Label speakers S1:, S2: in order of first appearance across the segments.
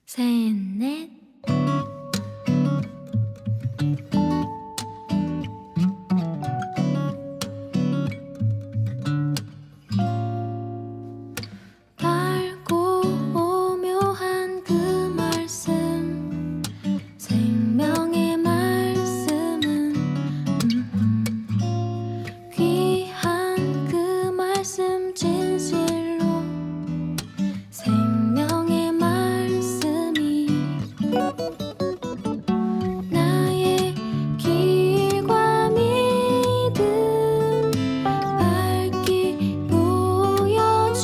S1: 셋, 넷. 밝고 오묘한 그 말씀, 생명의 말씀은 귀한 그 말씀 진실로 생명의 말씀이 나의 길과 믿음 밝히 보여주니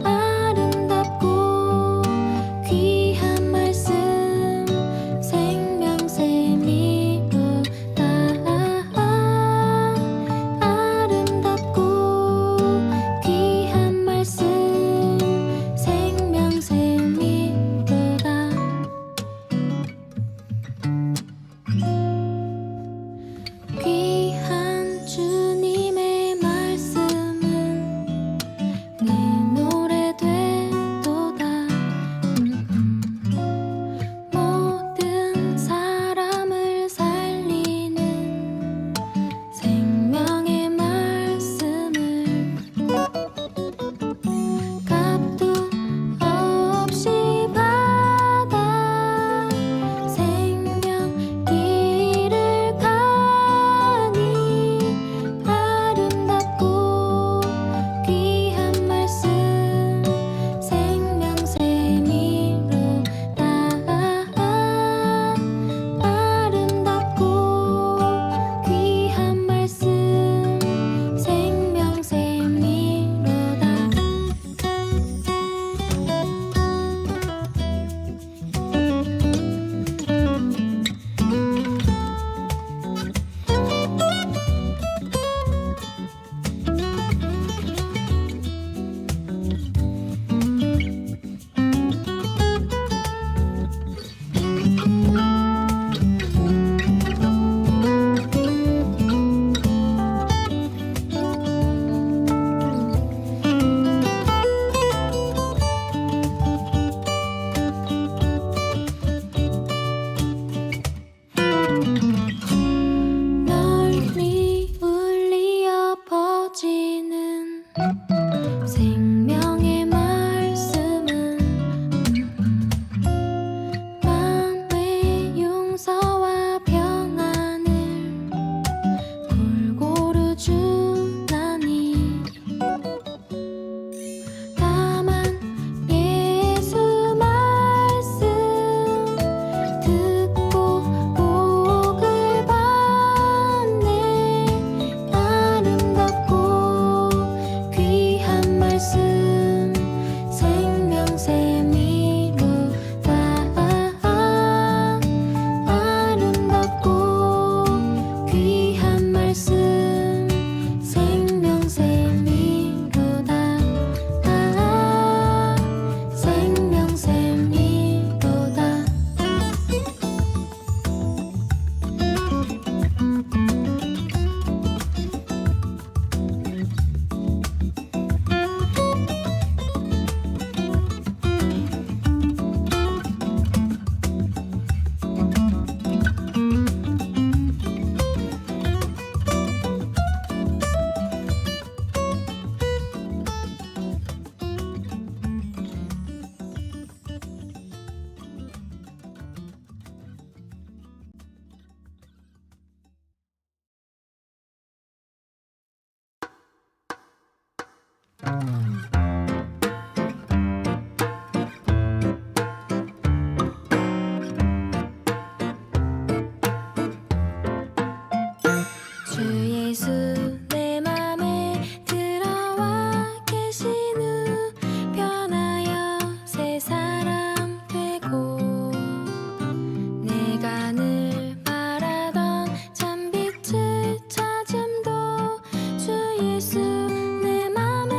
S1: 아름답고 귀한 말씀 생명샘이로다. 아름답고 귀한 말씀 생명샘이로다. 귀한 주님의 말씀은 내 노래 되도다. 모든 사람을 살리는 생명의 말씀을 값도 없이 받아 생명 길을 가니 아름답고 귀한 말씀 생명샘이로다. 아름답고 귀한 말씀 생명샘이로다. 널리 울리어 퍼지는 생명의 말씀은 마음의 용서와 평안을 골고루 주나니 다만 예수 말씀 듣고 복을 받네. 아름답고 귀한 말씀 생명샘이로다. 아름답고 귀한 말씀 생명샘이로다. 생명샘이로다. 주 예수 내 맘에 들어와 계신 후 변하여 새 사람 되고 내가 늘 바라던 참빛을 찾음도 주 예수 내 맘에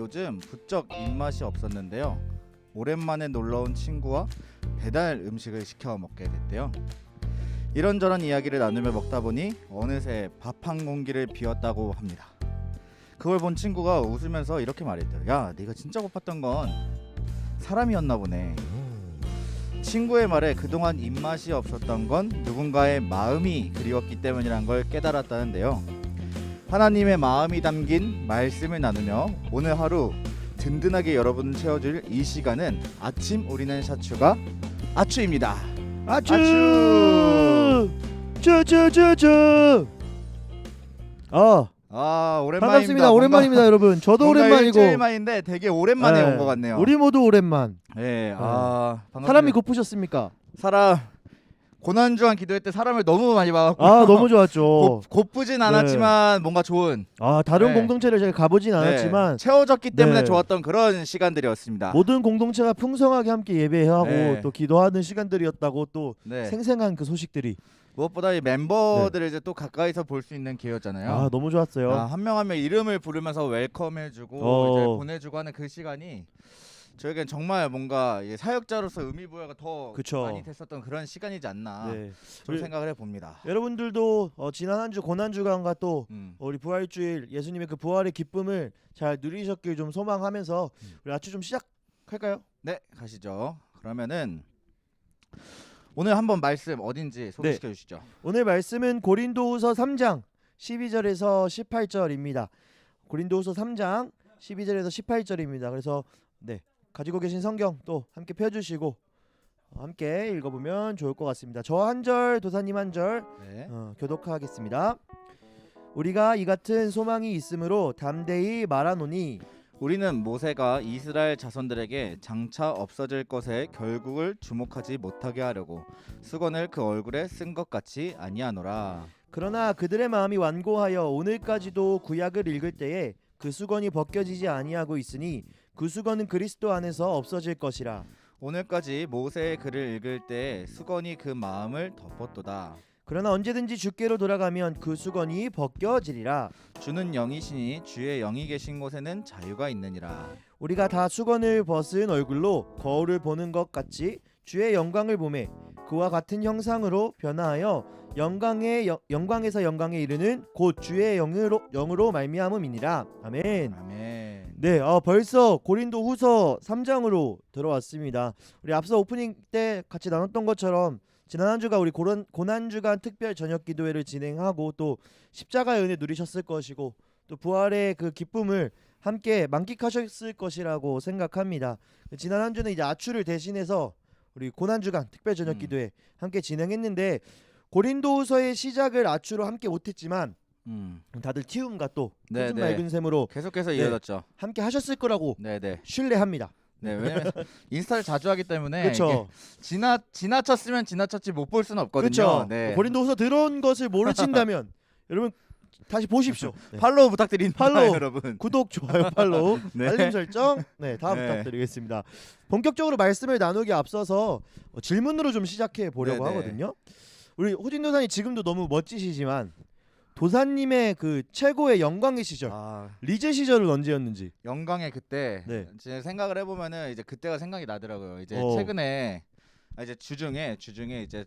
S2: 요즘 부쩍 입맛이 없었는데요. 오랜만에 놀러온 친구와 배달 음식을 시켜 먹게 됐대요. 이런저런 이야기를 나누며 먹다 보니 어느새 밥 한 공기를 비웠다고 합니다. 그걸 본 친구가 웃으면서 이렇게 말했대요. 야, 네가 진짜 고팠던 건 사람이었나 보네. 친구의 말에 그동안 입맛이 없었던 건 누군가의 마음이 그리웠기 때문이란 걸 깨달았다는데요. 하나님의 마음이 담긴 말씀을 나누며 오늘 하루 든든하게 여러분을 채워줄 이 시간은 아침 우리는 샤추가 아추입니다.
S3: 아추! 쭈쭈쭈쭈!
S2: 오랜만입니다.
S3: 반갑습니다. 오랜만입니다, 여러분. 저도 오랜만이고.
S2: 일주일 만인데 되게 오랜만에 온 것 같네요.
S3: 우리 모두 오랜만.
S2: 네, 반갑습니다.
S3: 사람이 고프셨습니까?
S2: 사람 고난주간 기도회 때 사람을 너무 많이 봐갖고
S3: 너무 좋았죠.
S2: 고프진 않았지만 뭔가 좋은
S3: 다른
S2: 네.
S3: 공동체를 제가 가보진 않았지만
S2: 채워졌기 때문에
S3: 네.
S2: 좋았던 그런 시간들이었습니다.
S3: 모든 공동체가 풍성하게 함께 예배하고
S2: 네.
S3: 또 기도하는 시간들이었다고 또
S2: 네.
S3: 생생한 그 소식들이
S2: 무엇보다 이 멤버들을 이제 또 가까이서 볼 수 있는 기회였잖아요.
S3: 너무 좋았어요.
S2: 한 명 한 명 이름을 부르면서 웰컴해주고 이제 보내주고 하는 그 시간이 저에겐 정말 뭔가 사역자로서 의미 부여가 더
S3: 그쵸.
S2: 많이 됐었던 그런 시간이지 않나
S3: 네.
S2: 좀 생각을 해봅니다.
S3: 여러분들도 지난 한 주 고난주간과 또
S2: 음.
S3: 우리 부활주일 예수님의 그 부활의 기쁨을 잘 누리셨길 좀 소망하면서 우리 아주 좀 시작할까요?
S2: 네, 가시죠. 그러면은 오늘 한번 말씀 어딘지 소개시켜 주시죠.
S3: 오늘 말씀은 고린도후서 3장 12절에서 18절입니다. 고린도후서 3장 12절에서 18절입니다. 그래서 가지고 계신 성경 또 함께 펴주시고 함께 읽어보면 좋을 것 같습니다. 저 한 절, 도사님 한 절
S2: 네.
S3: 교독하겠습니다. 우리가 이 같은 소망이 있으므로 담대히 말하노니
S2: 우리는 모세가 이스라엘 자손들에게 장차 없어질 것에 결국을 주목하지 못하게 하려고 수건을 그 얼굴에 쓴 것 같이 아니하노라.
S3: 그러나 그들의 마음이 완고하여 오늘까지도 구약을 읽을 때에 그 수건이 벗겨지지 아니하고 있으니 그 수건은 그리스도 안에서 없어질 것이라.
S2: 오늘까지 모세의 글을 읽을 때 수건이 그 마음을 덮었도다.
S3: 그러나 언제든지 주께로 돌아가면 그 수건이 벗겨지리라.
S2: 주는 영이시니 주의 영이 계신 곳에는 자유가 있느니라.
S3: 우리가 다 수건을 벗은 얼굴로 거울을 보는 것 같이 주의 영광을 보매 그와 같은 형상으로 변화하여 영광에서 영광에 이르는 곧 주의 영으로 말미암음이니라. 아멘.
S2: 아멘.
S3: 네, 벌써 고린도후서 3장으로 들어왔습니다. 우리 앞서 오프닝 때 같이 나눴던 것처럼 지난 한 주가 우리 고난주간 특별 저녁 기도회를 진행하고 또 십자가의 은혜 누리셨을 것이고 또 부활의 그 기쁨을 함께 만끽하셨을 것이라고 생각합니다. 지난 한 주는 이제 아추를 대신해서 우리 고난주간 특별 저녁 기도회 함께 진행했는데 고린도후서의 시작을 아추로 함께 못했지만 다들 티움과 또 맑은 맑은 샘으로
S2: 계속해서 이어졌죠.
S3: 함께 하셨을 거라고 신뢰합니다.
S2: 네, 왜냐면 인스타를 자주 하기 때문에
S3: 그렇죠.
S2: 지나쳤으면 지나쳤지 못 볼 수는 없거든요.
S3: 그렇죠.
S2: 네.
S3: 고린도후서 들어온 것을 모르신다면 여러분 다시 보십시오.
S2: 팔로우 부탁드립니다.
S3: 팔로우,
S2: 여러분.
S3: 구독, 좋아요, 팔로우,
S2: 네.
S3: 알림 설정 다 부탁드리겠습니다. 본격적으로 말씀을 나누기 앞서서 질문으로 좀 시작해 보려고 하거든요. 우리 호진 도사님 지금도 너무 멋지시지만 도사님의 그 최고의 영광의 시절 리제 시절은 언제였는지.
S2: 영광의 그때 이제 생각을 해보면은 이제 그때가 생각이 나더라고요. 이제 최근에 이제 주중에 이제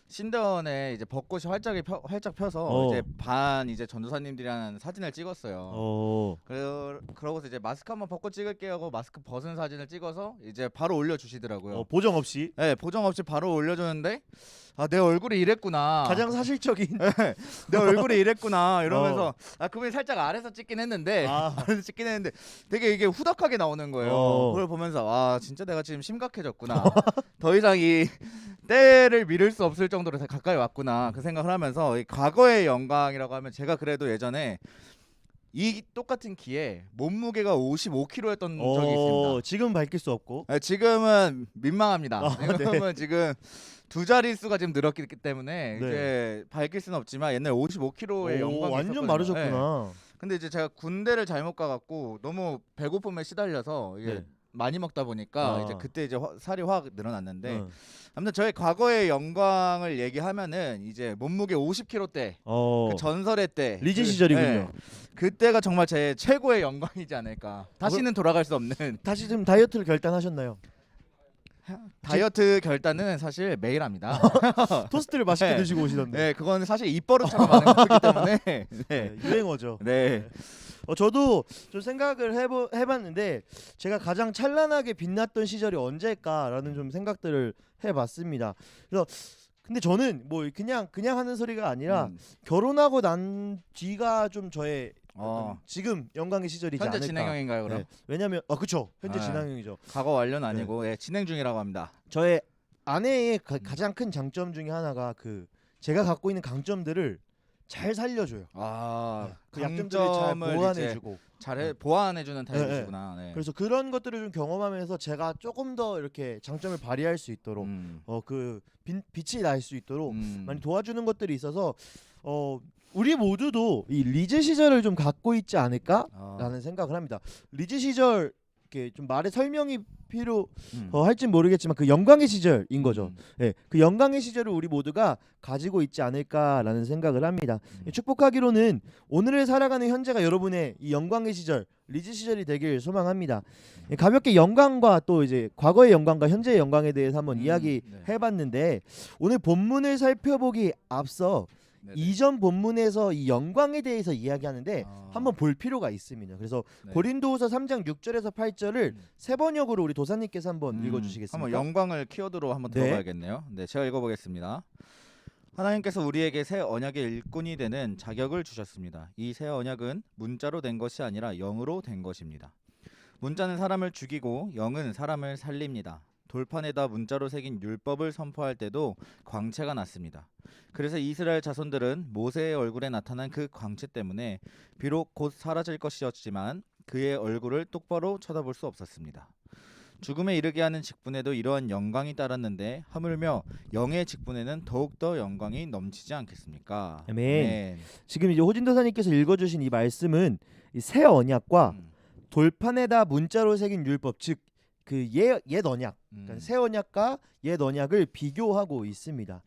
S2: 신대원에 이제 벚꽃이 활짝 펴서 이제 반 이제 전도사님들이랑 사진을 찍었어요. 그러고서 이제 마스크 한번 벗고 찍을게요 하고 마스크 벗은 사진을 찍어서 이제 바로 올려주시더라고요.
S3: 보정 없이.
S2: 네, 보정 없이 바로 올려줬는데 내 얼굴이 이랬구나.
S3: 가장 사실적인.
S2: 내 얼굴이 이랬구나 이러면서 그분이 살짝 아래서 찍긴 했는데 아래서 찍긴 했는데 되게 이게 후덕하게 나오는 거예요. 그걸 보면서 진짜 내가 지금 심각해졌구나. 더 이상 이 때를 미룰 수 없을 정도로 가까이 왔구나 그 생각을 하면서 이 과거의 영광이라고 하면 제가 그래도 예전에 이 똑같은 기에 몸무게가 55kg였던 적이 있습니다.
S3: 지금 밝힐 수 없고.
S2: 지금은 민망합니다. 지금은 지금 두 자릿수가 지금 늘었기 때문에 이제 밝힐 수는 없지만 옛날 55kg의 영광이
S3: 완전
S2: 있었거든요.
S3: 마르셨구나.
S2: 근데 이제 제가 군대를 잘못 가갖고 너무 배고픔에 시달려서 이게 많이 먹다 보니까
S3: 아.
S2: 이제 그때 이제 살이 확 늘어났는데
S3: 어.
S2: 아무튼 저의 과거의 영광을 얘기하면은 이제 몸무게 50kg 때 그 전설의 때
S3: 리즈 시절이군요.
S2: 그때가 정말 제 최고의 영광이지 않을까. 다시는 돌아갈 수 없는
S3: 다시 좀 다이어트를 결단하셨나요?
S2: 다이어트 결단은 사실 매일 합니다.
S3: 토스트를 맛있게
S2: 네.
S3: 드시고 오시던데.
S2: 네, 그건 사실 입버릇처럼 하는 거기 때문에 네.
S3: 네, 유행어죠.
S2: 네.
S3: 저도 좀 생각을 해봤는데 제가 가장 찬란하게 빛났던 시절이 언제일까라는 좀 생각들을 해봤습니다. 그래서 근데 저는 뭐 그냥 하는 소리가 아니라 결혼하고 난 뒤가 좀 저의 지금 영광의 시절이지
S2: 현재
S3: 않을까.
S2: 진행형인가요, 그럼?
S3: 네, 왜냐면 그쵸, 현재
S2: 아.
S3: 진행형이죠.
S2: 과거 완료는 아니고 예, 진행 중이라고 합니다.
S3: 저의 아내의 가장 큰 장점 중에 하나가 그 제가 갖고 있는 강점들을 잘 살려줘요. 그 약점들을 잘
S2: 강점을
S3: 보완해주고.
S2: 잘 보완해주는 타입이시구나. 네.
S3: 그래서 그런 것들을 좀 경험하면서 제가 조금 더 이렇게 장점을 발휘할 수 있도록 그 빛이 날 수 있도록 많이 도와주는 것들이 있어서 우리 모두도 이 리즈 시절을 좀 갖고 있지 않을까라는 생각을 합니다. 리즈 시절 이렇게 좀 말의 설명이 필요 할진 모르겠지만 그 영광의 시절인 거죠. 네, 그 영광의 시절을 우리 모두가 가지고 있지 않을까라는 생각을 합니다. 축복하기로는 오늘을 살아가는 현재가 여러분의 이 영광의 시절, 리즈 시절이 되길 소망합니다. 가볍게 영광과 또 이제 과거의 영광과 현재의 영광에 대해서 한번 이야기해봤는데 오늘 본문을 살펴보기 앞서 이전 본문에서 이 영광에 대해서 이야기하는데 한번 볼 필요가 있습니다. 그래서 고린도후서 3장 6절에서 8절을 세 번역으로 우리 도사님께서 한번 읽어주시겠습니까?
S2: 한번 영광을 키워드로 한번 들어봐야겠네요. 네, 제가 읽어보겠습니다. 하나님께서 우리에게 새 언약의 일꾼이 되는 자격을 주셨습니다. 이 새 언약은 문자로 된 것이 아니라 영으로 된 것입니다. 문자는 사람을 죽이고 영은 사람을 살립니다. 돌판에다 문자로 새긴 율법을 선포할 때도 광채가 났습니다. 그래서 이스라엘 자손들은 모세의 얼굴에 나타난 그 광채 때문에 비록 곧 사라질 것이었지만 그의 얼굴을 똑바로 쳐다볼 수 없었습니다. 죽음에 이르게 하는 직분에도 이러한 영광이 따랐는데 하물며 영의 직분에는 더욱더 영광이 넘치지 않겠습니까?
S3: 아멘. 지금 이제 호진도사님께서 읽어주신 이 말씀은 이 새 언약과 돌판에다 문자로 새긴 율법, 즉 그 옛 언약, 그러니까 새 언약과 옛 언약을 비교하고 있습니다.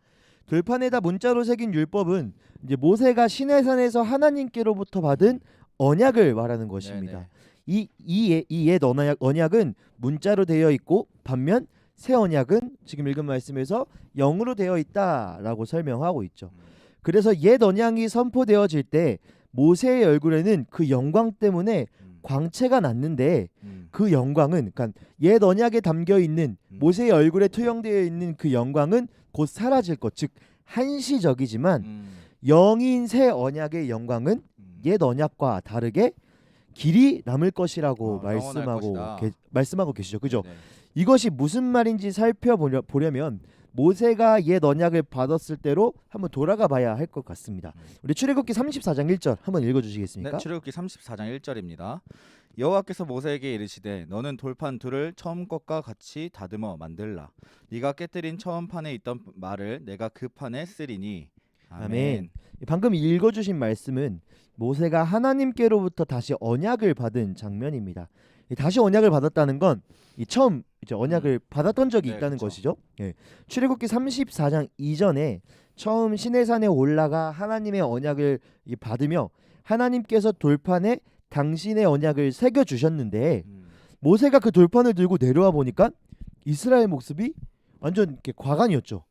S3: 돌판에다 문자로 새긴 율법은 이제 모세가 시내산에서 하나님께로부터 받은 언약을 말하는 것입니다. 이 옛 언약은 문자로 되어 있고 반면 새 언약은 지금 읽은 말씀에서 영으로 되어 있다라고 설명하고 있죠. 그래서 옛 언약이 선포되어질 때 모세의 얼굴에는 그 영광 때문에 광채가 났는데 그 영광은 그러니까 옛 언약에 담겨 있는 모세의 얼굴에 투영되어 있는 그 영광은 곧 사라질 것, 즉 한시적이지만 영인 새 언약의 영광은 옛 언약과 다르게 길이 남을 것이라고 말씀하고 계시죠. 그죠? 이것이 무슨 말인지 살펴보려면 모세가 옛 언약을 받았을 때로 한번 돌아가 봐야 할 것 같습니다. 우리 출애굽기 34장 1절 한번 읽어주시겠습니까?
S2: 네, 출애굽기 34장 1절입니다. 여호와께서 모세에게 이르시되 너는 돌판 둘을 처음 것과 같이 다듬어 만들라. 네가 깨뜨린 처음 판에 있던 말을 내가 그 판에 쓰리니. 아멘.
S3: 방금 읽어주신 말씀은 모세가 하나님께로부터 다시 언약을 받은 장면입니다. 다시 언약을 받았다는 건 이 처음 이제 언약을 받았던 적이 있다는 것이죠. 출애굽기 34장 이전에 처음 시내산에 올라가 하나님의 언약을 받으며 하나님께서 돌판에 당신의 언약을 새겨 주셨는데 모세가 그 돌판을 들고 내려와 보니까 이스라엘 모습이 완전 이렇게 과간이었죠.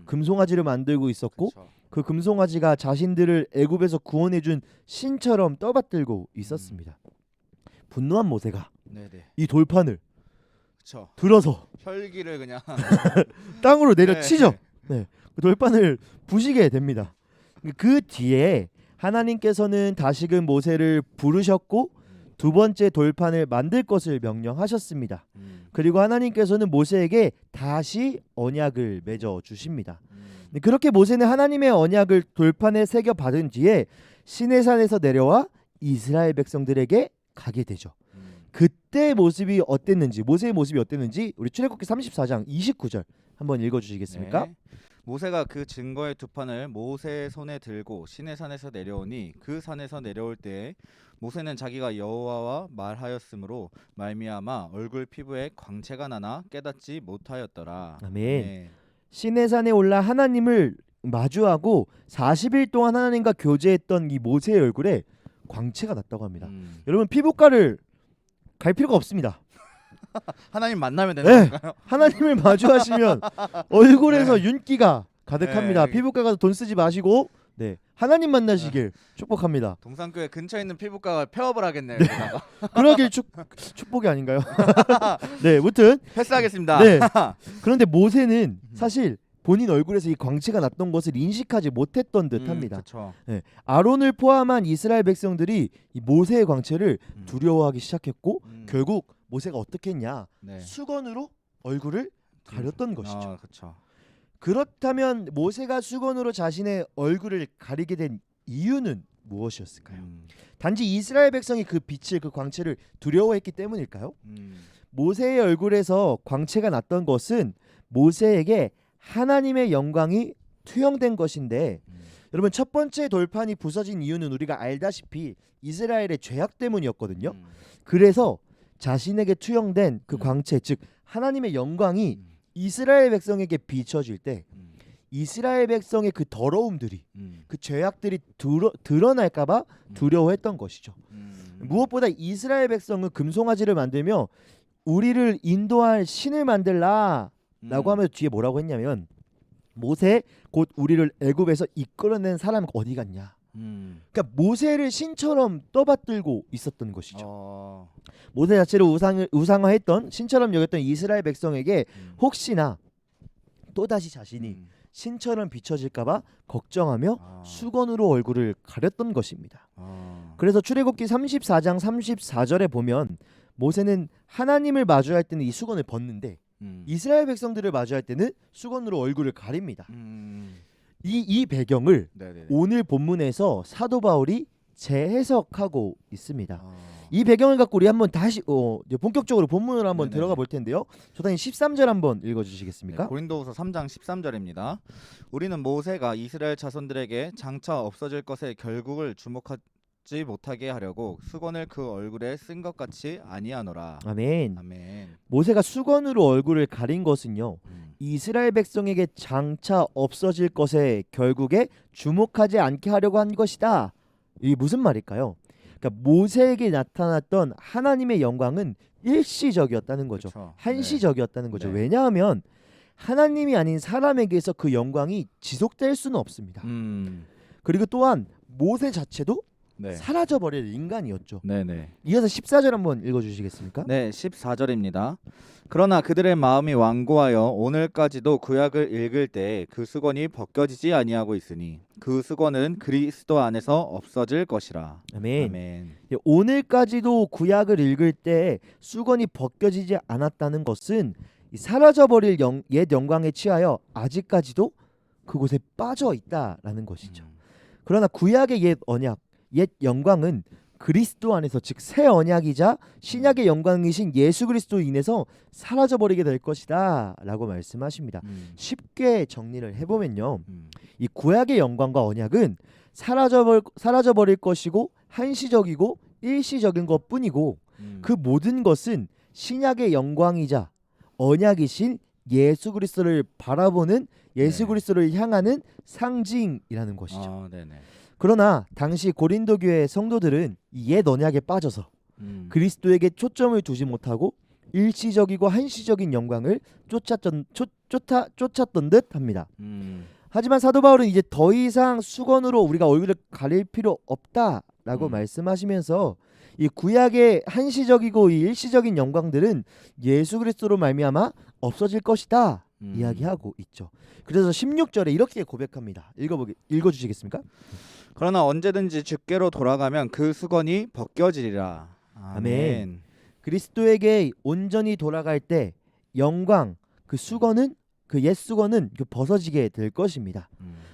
S3: 금송아지를 만들고 있었고 그 금송아지가 자신들을 애굽에서 구원해준 신처럼 떠받들고 있었습니다. 분노한 모세가 이 돌판을 들어서
S2: 혈기를 그냥
S3: 땅으로 내려치죠. 그 돌판을 부시게 됩니다. 그 뒤에 하나님께서는 다시금 모세를 부르셨고 두 번째 돌판을 만들 것을 명령하셨습니다. 그리고 하나님께서는 모세에게 다시 언약을 맺어 주십니다. 그렇게 모세는 하나님의 언약을 돌판에 새겨 받은 뒤에 시내산에서 내려와 이스라엘 백성들에게 가게 되죠. 그때 모습이 어땠는지, 모세의 모습이 어땠는지 우리 출애굽기 34장 29절 한번 읽어주시겠습니까?
S2: 모세가 그 증거의 두 판을 모세의 손에 들고 시내산에서 내려오니 그 산에서 내려올 때에 모세는 자기가 여호와와 말하였으므로 말미암아 얼굴 피부에 광채가 나나 깨닫지 못하였더라.
S3: 아멘. 시내산에 올라 하나님을 마주하고 40일 동안 하나님과 교제했던 이 모세의 얼굴에 광채가 났다고 합니다. 여러분 피부과를 갈 필요가 없습니다.
S2: 하나님 만나면 되는
S3: 네.
S2: 건가요?
S3: 하나님을 마주하시면 얼굴에서 윤기가 가득합니다.
S2: 네.
S3: 피부과 가서 돈 쓰지 마시고 네 하나님 만나시길 축복합니다.
S2: 동산교회 근처에 있는 피부과가 폐업을 하겠네요. 여기다가.
S3: 그러길 축복이 아닌가요? 네, 무튼
S2: 패스하겠습니다.
S3: 네. 그런데 모세는 사실 본인 얼굴에서 이 광채가 났던 것을 인식하지 못했던 듯합니다.
S2: 그렇죠.
S3: 네, 아론을 포함한 이스라엘 백성들이 이 모세의 광채를 두려워하기 시작했고 결국 모세가 어떻게 했냐?
S2: 네.
S3: 수건으로 얼굴을 가렸던 것이죠.
S2: 그렇죠.
S3: 그렇다면 모세가 수건으로 자신의 얼굴을 가리게 된 이유는 무엇이었을까요? 단지 이스라엘 백성이 그 빛을 그 광채를 두려워했기 때문일까요? 모세의 얼굴에서 광채가 났던 것은 모세에게 하나님의 영광이 투영된 것인데 여러분 첫 번째 돌판이 부서진 이유는 우리가 알다시피 이스라엘의 죄악 때문이었거든요. 그래서 자신에게 투영된 그 광채 즉 하나님의 영광이 이스라엘 백성에게 비춰질 때 이스라엘 백성의 그 더러움들이 그 죄악들이 드러날까봐 두려워했던 것이죠. 무엇보다 이스라엘 백성은 금송아지를 만들며 우리를 인도할 신을 만들라 라고 하면서 뒤에 뭐라고 했냐면 모세 곧 우리를 애굽에서 이끌어낸 사람 어디 갔냐. 그러니까 모세를 신처럼 떠받들고 있었던 것이죠. 모세 자체를 우상화했던 신처럼 여겼던 이스라엘 백성에게 혹시나 또다시 자신이 신처럼 비춰질까봐 걱정하며 수건으로 얼굴을 가렸던 것입니다. 그래서 출애굽기 34장 34절에 보면 모세는 하나님을 마주할 때는 이 수건을 벗는데 이스라엘 백성들을 마주할 때는 수건으로 얼굴을 가립니다. 이 배경을
S2: 네네네.
S3: 오늘 본문에서 사도 바울이 재해석하고 있습니다. 이 배경을 갖고 우리 한번 다시 본격적으로 본문으로 한번
S2: 네네네.
S3: 들어가 볼 텐데요. 조단님 13절 한번 읽어주시겠습니까?
S2: 네, 고린도후서 3장 13절입니다. 우리는 모세가 이스라엘 자손들에게 장차 없어질 것의 결국을 주목하지 못하게 하려고 수건을 그 얼굴에 쓴 것 같이 아니하노라.
S3: 아멘.
S2: 아멘.
S3: 모세가 수건으로 얼굴을 가린 것은요. 이스라엘 백성에게 장차 없어질 것의 결국에 주목하지 않게 하려고 한 것이다. 이게 무슨 말일까요? 그러니까 모세에게 나타났던 하나님의 영광은 일시적이었다는 거죠.
S2: 그쵸.
S3: 한시적이었다는 거죠.
S2: 네.
S3: 왜냐하면 하나님이 아닌 사람에게서 그 영광이 지속될 수는 없습니다. 그리고 또한 모세 자체도
S2: 네.
S3: 사라져버릴 인간이었죠.
S2: 네네.
S3: 이어서 14절 한번 읽어주시겠습니까?
S2: 네, 14절입니다. 그러나 그들의 마음이 완고하여 오늘까지도 구약을 읽을 때 그 수건이 벗겨지지 아니하고 있으니 그 수건은 그리스도 안에서 없어질 것이라.
S3: 아멘.
S2: 아멘.
S3: 오늘까지도 구약을 읽을 때 수건이 벗겨지지 않았다는 것은 이 사라져버릴 옛 영광에 취하여 아직까지도 그곳에 빠져 있다라는 것이죠. 그러나 구약의 옛 언약, 옛 영광은 그리스도 안에서 즉 새 언약이자 신약의 영광이신 예수 그리스도로 인해서 사라져버리게 될 것이다 라고 말씀하십니다. 쉽게 정리를 해보면요, 이 구약의 영광과 언약은 사라져버릴 것이고 한시적이고 일시적인 것뿐이고 그 모든 것은 신약의 영광이자 언약이신 예수 그리스도를 바라보는 예수
S2: 네.
S3: 그리스도를 향하는 상징이라는 것이죠.
S2: 네네.
S3: 그러나 당시 고린도 교회 성도들은 이 옛 언약에 빠져서 그리스도에게 초점을 두지 못하고 일시적이고 한시적인 영광을 쫓았던 듯 합니다. 하지만 사도 바울은 이제 더 이상 수건으로 우리가 얼굴을 가릴 필요 없다라고 말씀하시면서 이 구약의 한시적이고 이 일시적인 영광들은 예수 그리스도로 말미암아 없어질 것이다 이야기하고 있죠. 그래서 16절에 이렇게 고백합니다. 읽어주시겠습니까?
S2: 그러나 언제든지 주께로 돌아가면 그 수건이 벗겨지리라.
S3: 아멘. 그리스도에게 온전히 돌아갈 때 영광 그 수건은 그 옛 수건은 벗어지게 될 것입니다.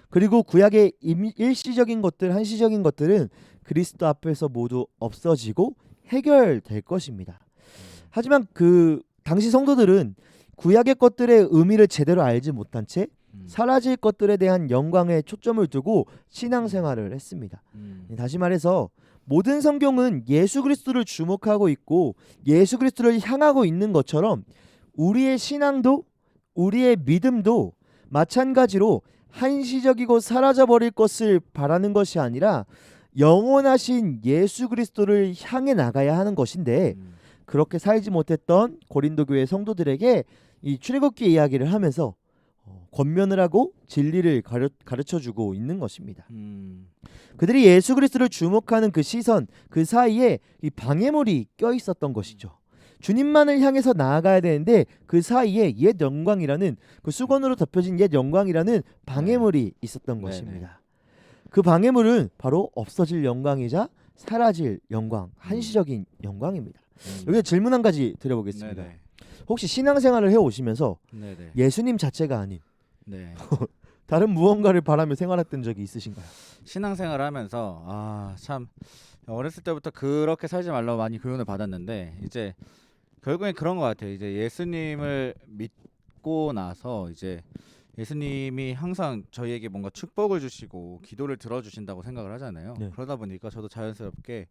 S3: 그리고 구약의 일시적인 것들, 한시적인 것들은 그리스도 앞에서 모두 없어지고 해결될 것입니다. 하지만 그 당시 성도들은 구약의 것들의 의미를 제대로 알지 못한 채 사라질 것들에 대한 영광에 초점을 두고 신앙생활을 했습니다. 다시 말해서 모든 성경은 예수 그리스도를 주목하고 있고 예수 그리스도를 향하고 있는 것처럼 우리의 신앙도 우리의 믿음도 마찬가지로 한시적이고 사라져버릴 것을 바라는 것이 아니라 영원하신 예수 그리스도를 향해 나가야 하는 것인데 그렇게 살지 못했던 고린도 교회 성도들에게 이 출애굽기 이야기를 하면서 권면을 하고 진리를 가르쳐주고 있는 것입니다. 그들이 예수 그리스도를 주목하는 그 시선 그 사이에 이 방해물이 껴 있었던 것이죠. 주님만을 향해서 나아가야 되는데 그 사이에 옛 영광이라는 그 수건으로 덮여진 옛 영광이라는 방해물이 있었던 것입니다. 그 방해물은 바로 없어질 영광이자 사라질 영광, 한시적인 영광입니다. 여기서 질문 한 가지 드려보겠습니다. 혹시 신앙생활을 해오시면서 예수님 자체가 아닌 다른 무언가를 바라며 생활했던 적이 있으신가요?
S2: 신앙생활을 하면서 참 어렸을 때부터 그렇게 살지 말라고 많이 교훈을 받았는데 이제 결국엔 그런 것 같아요. 이제 예수님을 믿고 나서 이제 예수님이 항상 저희에게 뭔가 축복을 주시고 기도를 들어주신다고 생각을 하잖아요. 그러다 보니까 저도 자연스럽게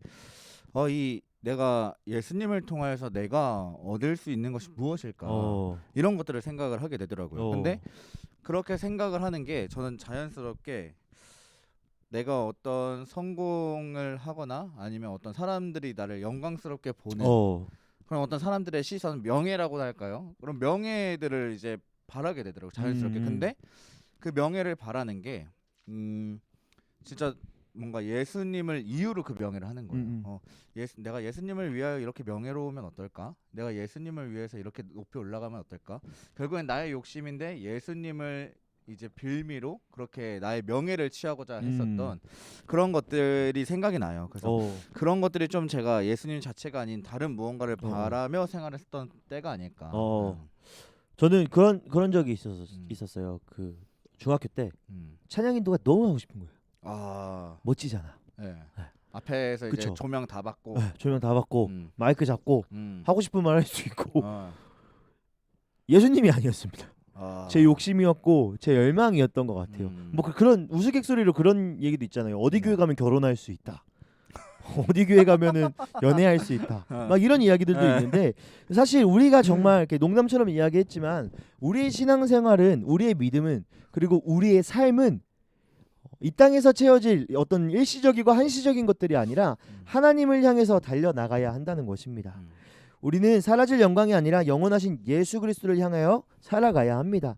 S2: 내가 예수님을 통해서 내가 얻을 수 있는 것이 무엇일까 이런 것들을 생각을 하게 되더라고요. 근데 그렇게 생각을 하는 게 저는 자연스럽게 내가 어떤 성공을 하거나 아니면 어떤 사람들이 나를 영광스럽게 보는 그런 어떤 사람들의 시선, 명예라고 할까요? 그런 명예들을 이제 바라게 되더라고요. 자연스럽게. 근데 그 명예를 바라는 게 진짜 뭔가 예수님을 이유로 그 명예를 하는 거예요. 내가 예수님을 위하여 이렇게 명예로우면 어떨까? 내가 예수님을 위해서 이렇게 높이 올라가면 어떨까? 결국엔 나의 욕심인데 예수님을 이제 빌미로 그렇게 나의 명예를 취하고자 했었던 그런 것들이 생각이 나요. 그래서 그런 것들이 좀 제가 예수님 자체가 아닌 다른 무언가를 바라며 생활했던 때가 아닐까.
S3: 저는 그런 적이 있었어요. 그 중학교 때 찬양 인도가 너무 하고 싶은 거예요. 멋지잖아.
S2: 앞에서 이제 조명 다 받고
S3: 조명 다 받고 마이크 잡고 하고 싶은 말 할 수 있고 예수님이 아니었습니다. 제 욕심이었고 제 열망이었던 것 같아요. 뭐 그런 우스갯소리로 그런 얘기도 있잖아요. 어디 교회 가면 결혼할 수 있다. 어디 교회 가면은 연애할 수 있다. 막 이런 이야기들도 있는데 사실 우리가 정말 이렇게 농담처럼 이야기했지만 우리의 신앙생활은 우리의 믿음은 그리고 우리의 삶은 이 땅에서 채워질 어떤 일시적이고 한시적인 것들이 아니라 하나님을 향해서 달려나가야 한다는 것입니다. 우리는 사라질 영광이 아니라 영원하신 예수 그리스도를 향하여 살아가야 합니다.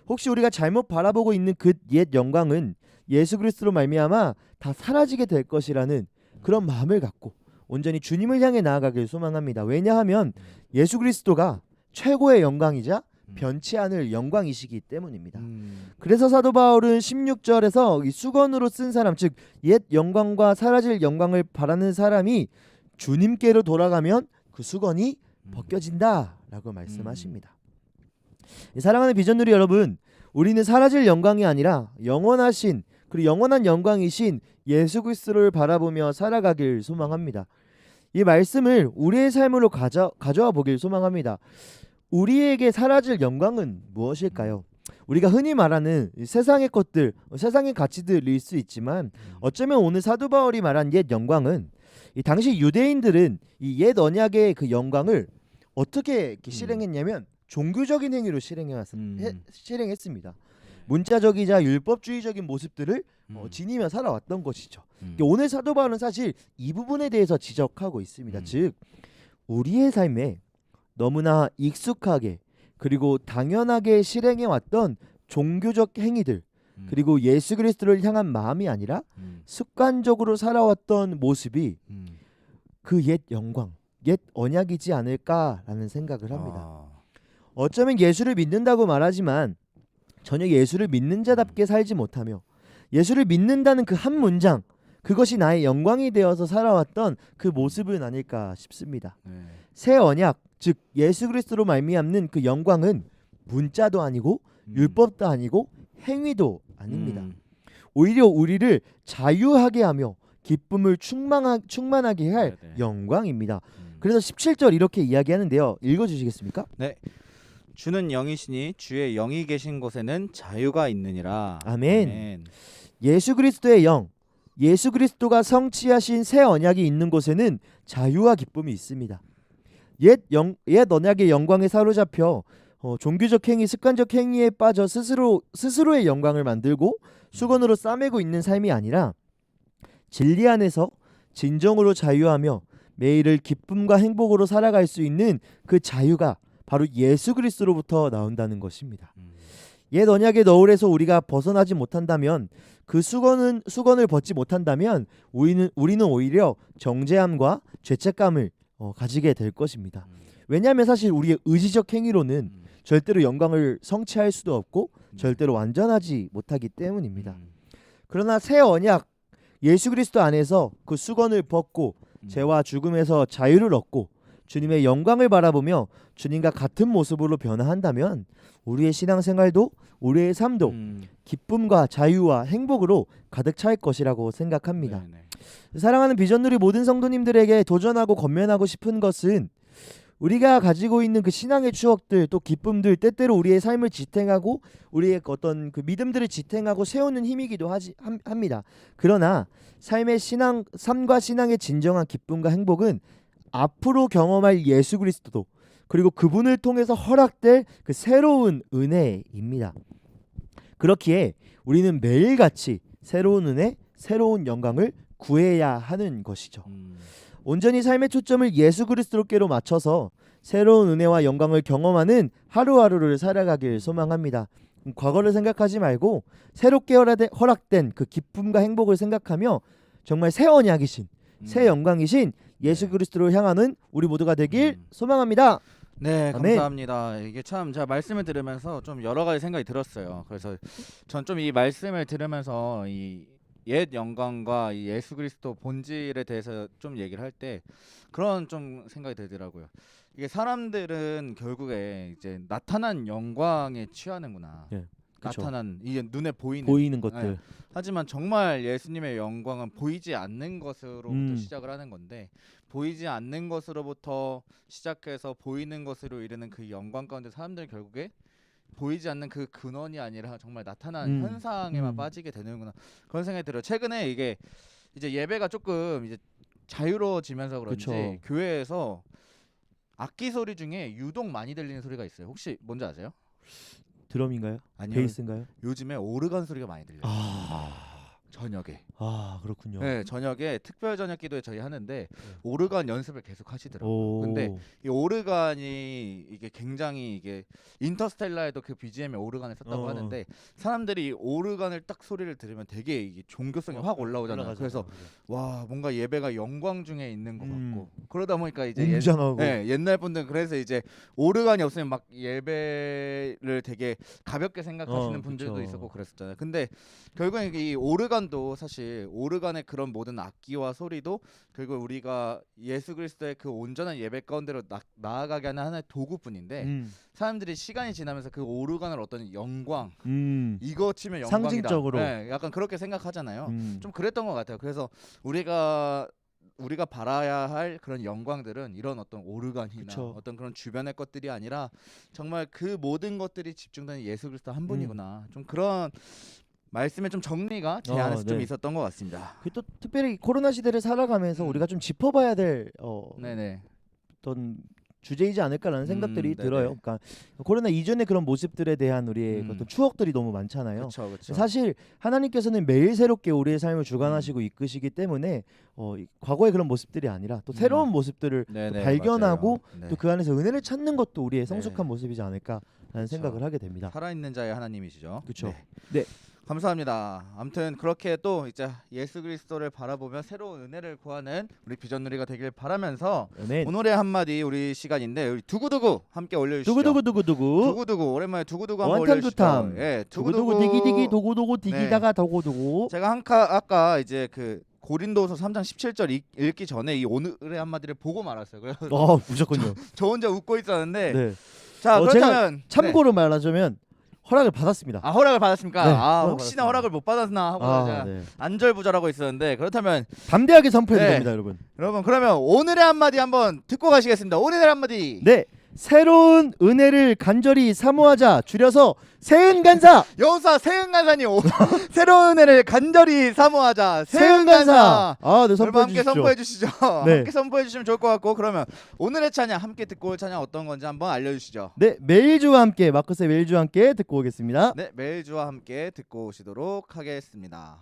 S3: 혹시 우리가 잘못 바라보고 있는 그 옛 영광은 예수 그리스도로 말미암아 다 사라지게 될 것이라는 그런 마음을 갖고 온전히 주님을 향해 나아가길 소망합니다. 왜냐하면 예수 그리스도가 최고의 영광이자 변치 않을 영광이시기 때문입니다. 그래서 사도 바울은 16절에서 이 수건으로 쓴 사람 즉 옛 영광과 사라질 영광을 바라는 사람이 주님께로 돌아가면 그 수건이 벗겨진다라고 말씀하십니다. 사랑하는 비전누리 여러분, 우리는 사라질 영광이 아니라 영원하신 그리고 영원한 영광이신 예수 그리스도를 바라보며 살아가길 소망합니다. 이 말씀을 우리의 삶으로 가져와 보길 소망합니다. 우리에게 사라질 영광은 무엇일까요? 우리가 흔히 말하는 세상의 것들, 세상의 가치들일 수 있지만 어쩌면 오늘 사도 바울이 말한 옛 영광은 이 당시 유대인들은 이 옛 언약의 그 영광을 어떻게 실행했냐면 종교적인 행위로 실행했습니다. 문자적이자 율법주의적인 모습들을 지니며 살아왔던 것이죠. 오늘 사도 바울은 사실 이 부분에 대해서 지적하고 있습니다. 즉 우리의 삶에 너무나 익숙하게 그리고 당연하게 실행해왔던 종교적 행위들 그리고 예수 그리스도를 향한 마음이 아니라 습관적으로 살아왔던 모습이 그 옛 영광, 옛 언약이지 않을까라는 생각을 합니다. 어쩌면 예수를 믿는다고 말하지만 전혀 예수를 믿는 자답게 살지 못하며 예수를 믿는다는 그 한 문장 그것이 나의 영광이 되어서 살아왔던 그 모습은 아닐까 싶습니다. 새 언약 즉 예수 그리스도로 말미암는 그 영광은 문자도 아니고 율법도 아니고 행위도 아닙니다. 오히려 우리를 자유하게 하며 기쁨을 충만하게 할 영광입니다. 그래서 17절 이렇게 이야기하는데요. 읽어주시겠습니까?
S2: 네. 주는 영이시니 주의 영이 계신 곳에는 자유가 있느니라.
S3: 아멘. 예수 그리스도의 영, 예수 그리스도가 성취하신 새 언약이 있는 곳에는 자유와 기쁨이 있습니다. 옛 언약의 영광에 사로잡혀 종교적 행위, 습관적 행위에 빠져 스스로의 영광을 만들고 수건으로 싸매고 있는 삶이 아니라 진리 안에서 진정으로 자유하며 매일을 기쁨과 행복으로 살아갈 수 있는 그 자유가 바로 예수 그리스도로부터 나온다는 것입니다. 옛 언약의 너울에서 우리가 벗어나지 못한다면, 그 수건을 벗지 못한다면 우리는 오히려 정죄함과 죄책감을 가지게 될 것입니다. 왜냐하면 사실 우리의 의지적 행위로는 절대로 영광을 성취할 수도 없고 절대로 완전하지 못하기 때문입니다. 그러나 새 언약 예수 그리스도 안에서 그 수건을 벗고 죄와 죽음에서 자유를 얻고 주님의 영광을 바라보며 주님과 같은 모습으로 변화한다면 우리의 신앙생활도 우리의 삶도 기쁨과 자유와 행복으로 가득 찰 것이라고 생각합니다. 사랑하는 비전누리 모든 성도님들에게 도전하고 권면하고 싶은 것은 우리가 가지고 있는 그 신앙의 추억들, 또 기쁨들, 때때로 우리의 삶을 지탱하고 우리의 어떤 그 믿음들을 지탱하고 세우는 힘이기도 합니다. 그러나 삶과 신앙의 진정한 기쁨과 행복은 앞으로 경험할 예수 그리스도, 그리고 그분을 통해서 허락될 그 새로운 은혜입니다. 그렇기에 우리는 매일같이 새로운 은혜, 새로운 영광을 구해야 하는 것이죠. 온전히 삶의 초점을 예수 그리스도께로 맞춰서 새로운 은혜와 영광을 경험하는 하루하루를 살아가길 소망합니다. 과거를 생각하지 말고 새롭게 허락된 그 기쁨과 행복을 생각하며 정말 새 언약이신, 새 영광이신 예수 그리스도를 향하는 우리 모두가 되길 소망합니다.
S2: 네,
S3: 아멘.
S2: 감사합니다. 이게 참 제가 말씀을 들으면서 좀 여러 가지 생각이 들었어요. 그래서 전 좀 이 말씀을 들으면서 이 옛 영광과 이 예수 그리스도 본질에 대해서 좀 얘기를 할 때 그런 좀 생각이 들더라고요. 이게 사람들은 결국에 이제 나타난 영광에 취하는구나.
S3: 예, 그쵸.
S2: 나타난 이게 눈에 보이는
S3: 것들.
S2: 네. 하지만 정말 예수님의 영광은 보이지 않는 것으로부터 시작을 하는 건데, 보이지 않는 것으로부터 시작해서 보이는 것으로 이르는 그 영광 가운데 사람들은 결국에 보이지 않는 그 근원이 아니라 정말 나타난 현상에만 빠지게 되는구나, 그런 생각이 들어요. 최근에 이게 이제 예배가 조금 이제 자유로워지면서 그런지
S3: 그쵸.
S2: 교회에서 악기 소리 중에 유독 많이 들리는 소리가 있어요. 혹시 뭔지 아세요?
S3: 드럼인가요?
S2: 아니요.
S3: 베이스인가요?
S2: 요즘에 오르간 소리가 많이 들려요. 저녁에.
S3: 그렇군요.
S2: 네, 저녁에 특별 저녁 기도에 저희 하는데 오르간 연습을 계속 하시더라고요. 근데 이 오르간이 이게 굉장히 이게 인터스텔라에도 그 BGM에 오르간을 썼다고 하는데, 사람들이 이 오르간을 딱 소리를 들으면 되게 이게 종교성이 확 올라오잖아요. 그래서 와, 뭔가 예배가 영광 중에 있는 것 같고, 그러다 보니까 이제
S3: 웅장하고.
S2: 옛날 분들은 그래서 이제 오르간이 없으면 막 예배를 되게 가볍게 생각하시는 분들도
S3: 그쵸.
S2: 있었고 그랬었잖아요. 근데 결국엔 이 오르간도 사실 오르간의 그런 모든 악기와 소리도 결국 우리가 예수 그리스도의 그 온전한 예배 가운데로 나아가게 하는 하나의 도구뿐인데, 사람들이 시간이 지나면서 그 오르간을 어떤 영광, 이거 치면 영광이다,
S3: 상징적으로.
S2: 네, 약간 그렇게 생각하잖아요. 좀 그랬던 것 같아요. 그래서 우리가 바라야 할 그런 영광들은 이런 어떤 오르간이나
S3: 그쵸.
S2: 어떤 그런 주변의 것들이 아니라 정말 그 모든 것들이 집중되는 예수 그리스도 한 분이구나. 좀 그런 말씀의 좀 정리가 제 안에서 좀
S3: 네.
S2: 있었던 것 같습니다.
S3: 또 특별히 코로나 시대를 살아가면서 우리가 좀 짚어봐야 될
S2: 네네.
S3: 어떤 주제이지 않을까라는 생각들이
S2: 네네.
S3: 들어요. 그러니까 코로나 이전의 그런 모습들에 대한 우리의 어떤 추억들이 너무 많잖아요.
S2: 그렇죠, 그렇죠.
S3: 사실 하나님께서는 매일 새롭게 우리의 삶을 주관하시고 이끄시기 때문에 과거의 그런 모습들이 아니라 또 새로운 모습들을 또
S2: 네네,
S3: 발견하고
S2: 맞아요. 네.
S3: 또 그 안에서 은혜를 찾는 것도 우리의 성숙한
S2: 네.
S3: 모습이지 않을까라는 생각을 하게 됩니다.
S2: 살아있는 자의 하나님이시죠.
S3: 그렇죠.
S2: 네.
S3: 네.
S2: 감사합니다. 아무튼 그렇게 또 이제 예수 그리스도를 바라보며 새로운 은혜를 구하는 우리 비전누리가 되길 바라면서
S3: 아멘.
S2: 오늘의 한마디 우리 시간인데, 우리 두구두구 함께 올려주시죠.
S3: 두구두구
S2: 두구두구 오랜만에 두구두구 한번
S3: 원탐
S2: 올려주시죠.
S3: 두탐.
S2: 예,
S3: 두구두구 디기디기 도구도구 디기다가 도구도구.
S2: 제가 아까 이제 그 고린도서 3장 17절 읽기 전에 이 오늘의 한마디를 보고 말았어요. 그래서
S3: 무조건요.
S2: 저 혼자 웃고 있었는데,
S3: 네.
S2: 자 그렇다면
S3: 제가 참고로 말하자면 허락을 받았습니다.
S2: 허락을 받았습니까?
S3: 네,
S2: 혹시나
S3: 받았습니다.
S2: 허락을 못 받았나 하고 제가
S3: 네.
S2: 안절부절하고 있었는데, 그렇다면
S3: 담대하게 선포해도
S2: 네.
S3: 됩니다, 여러분.
S2: 여러분 그러면 오늘의 한마디 한번 듣고 가시겠습니다. 오늘의 한마디.
S3: 네. 새로운 은혜를 간절히 사모하자, 줄여서 세은간사.
S2: 여우사 세은간사님 새로운 은혜를 간절히 사모하자. 세은간사.
S3: 아, 네,
S2: 여러분
S3: 선포해
S2: 함께
S3: 주십시오.
S2: 선포해 주시죠.
S3: 네.
S2: 함께 선포해 주시면 좋을 것 같고, 그러면 오늘의 찬양 함께 듣고 올 찬양 어떤 건지 한번 알려주시죠.
S3: 네, 메일주와 함께, 마커스의 메일주와 함께 듣고 오겠습니다.
S2: 네, 매일주와 함께 듣고 오시도록 하겠습니다.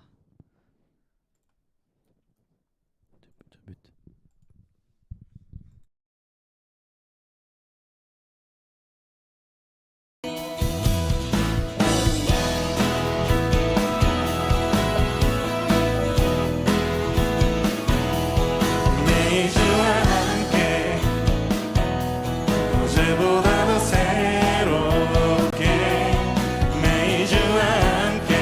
S4: 매주와 함께 어제보다 더 새롭게 매주와 함께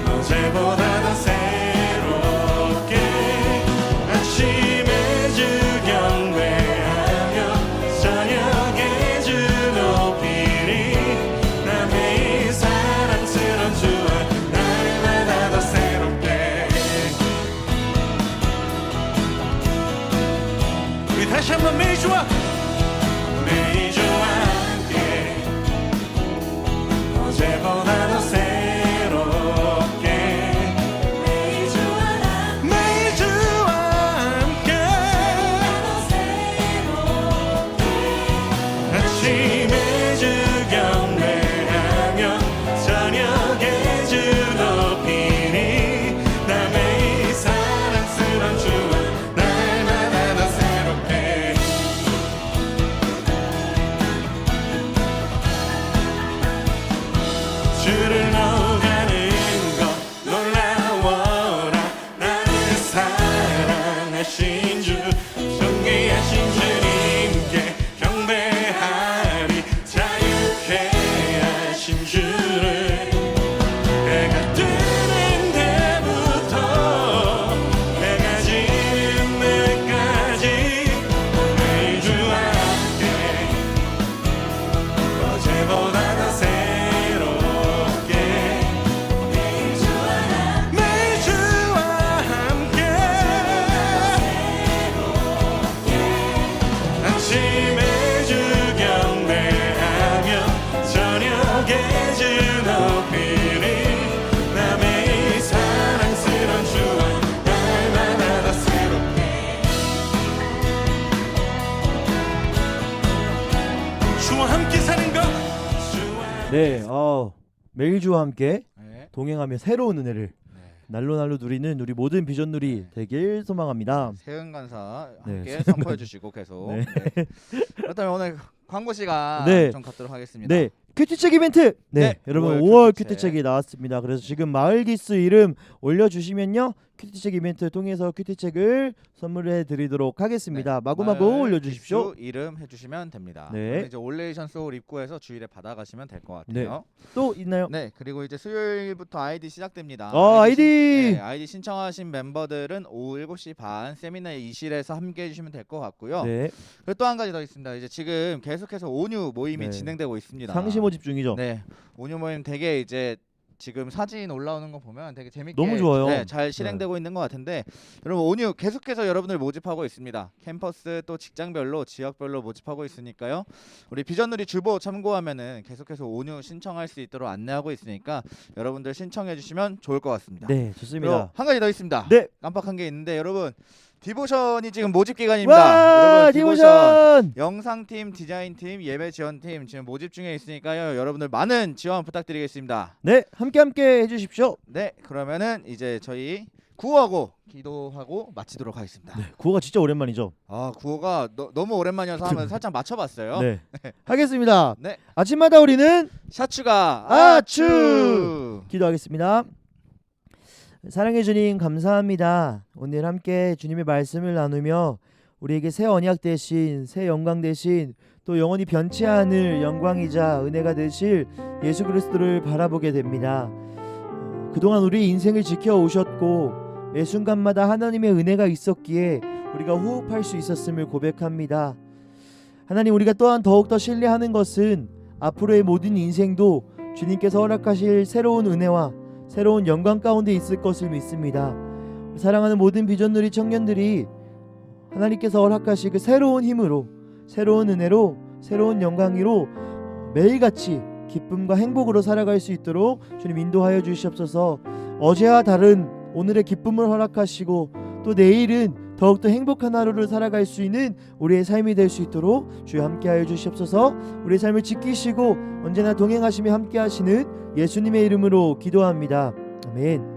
S4: 어제보다 더 새롭게 아침에 주 경배하며 저녁에 주 높이리 나 매일 사랑스러운 주와 날마다 더 새롭게 우리 다시 한번 매주와 함께 어제보다 더 새롭게 매주와 함께 아침에 주 경배하며 저녁에 주 높이니 나 매일 사랑스러운 주와 날마다 더 새롭게 주를 너가는 것 놀라워라 나를 사랑하신 주 존귀하신 주님께 경배하리 자유케 하신 주를 해가 뜨는 데부터 해가 지는 데까지 매일 주와 함께 어제보다 더 새롭게 매일 주와 함께 아침에 주 경배하며 저녁에 주 높이리 나 매일 사랑스러운 주와 날마다 더 새롭게 주와 함께 사는 것 주와
S3: 네, 메일주와 함께
S2: 네.
S3: 동행하며 새로운 은혜를
S2: 네.
S3: 날로 누리는 우리 모든 비전누리 되길 소망합니다.
S2: 세은간사
S3: 네,
S2: 함께 선포해 주시고 계속.
S3: 네.
S2: 네. 그렇다면 오늘 광고 시간
S3: 네.
S2: 좀 갖도록 하겠습니다.
S3: 네, 큐티책 이벤트. 네,
S2: 네,
S3: 여러분
S2: 5월
S3: 5월 큐티책이 나왔습니다. 그래서 지금 마을기스 이름 올려주시면요, 큐티책 이벤트 통해서 큐티책을 선물해 드리도록 하겠습니다. 마구마구
S2: 마을
S3: 올려주십시오.
S2: 기수 이름 해주시면 됩니다.
S3: 네.
S2: 그러면 이제 올레이션 소울 입구에서 주일에 받아가시면 될 것 같아요.
S3: 또 있나요?
S2: 네, 그리고 이제 수요일부터 아이디 시작됩니다.
S3: 아이디.
S2: 아이디 신청하신 멤버들은 오후 7시 반 세미나 2실에서 함께 해주시면 될 것 같고요.
S3: 네,
S2: 그리고 또 한 가지 더 있습니다. 이제 지금 계속해서 온유 모임이
S3: 네.
S2: 진행되고 있습니다.
S3: 상시 모집 중이죠.
S2: 네, 온유 모임 되게 이제 지금 사진 올라오는 거 보면 되게 재밌게
S3: 너무 좋아요.
S2: 네, 잘 실행되고 있는 것 같은데, 여러분 온유 계속해서 여러분들 모집하고 있습니다. 캠퍼스 또 직장별로 지역별로 모집하고 있으니까요. 우리 비전누리 주보 참고하면은 계속해서 온유 신청할 수 있도록 안내하고 있으니까 여러분들 신청해 주시면 좋을 것 같습니다.
S3: 네,
S2: 그리고
S3: 좋습니다.
S2: 한 가지 더 있습니다.
S3: 네,
S2: 깜빡한 게 있는데, 여러분 디보션이 지금 모집 기간입니다.
S3: 와,
S2: 여러분
S3: 디보션.
S2: 영상팀, 디자인팀, 예배 지원팀 지금 모집 중에 있으니까요. 여러분들 많은 지원 부탁드리겠습니다.
S3: 네, 함께 해주십시오.
S2: 네, 그러면은 이제 저희 구호하고 기도하고 마치도록 하겠습니다.
S3: 네, 구호가 진짜 오랜만이죠.
S2: 아, 구호가 너무 오랜만이어서 한번 살짝 맞춰봤어요.
S3: 네, 하겠습니다.
S2: 네,
S3: 아침마다 우리는
S2: 샤추가
S3: 아추! 기도하겠습니다. 사랑해 주님 감사합니다. 오늘 함께 주님의 말씀을 나누며 우리에게 새 언약 대신, 새 영광 대신, 또 영원히 변치 않을 영광이자 은혜가 되실 예수 그리스도를 바라보게 됩니다. 그동안 우리 인생을 지켜오셨고 매 순간마다 하나님의 은혜가 있었기에 우리가 호흡할 수 있었음을 고백합니다. 하나님, 우리가 또한 더욱더 신뢰하는 것은 앞으로의 모든 인생도 주님께서 허락하실 새로운 은혜와 새로운 영광 가운데 있을 것을 믿습니다. 사랑하는 모든 비전누리 청년들이 하나님께서 허락하실 그 새로운 힘으로, 새로운 은혜로 새로운 영광으로 매일같이 기쁨과 행복으로 살아갈 수 있도록 주님 인도하여 주시옵소서. 어제와 다른 오늘의 기쁨을 허락하시고 또 내일은 더욱더 행복한 하루를 살아갈 수 있는 우리의 삶이 될 수 있도록 주여 함께하여 주시옵소서. 우리의 삶을 지키시고 언제나 동행하시며 함께하시는 예수님의 이름으로 기도합니다. 아멘.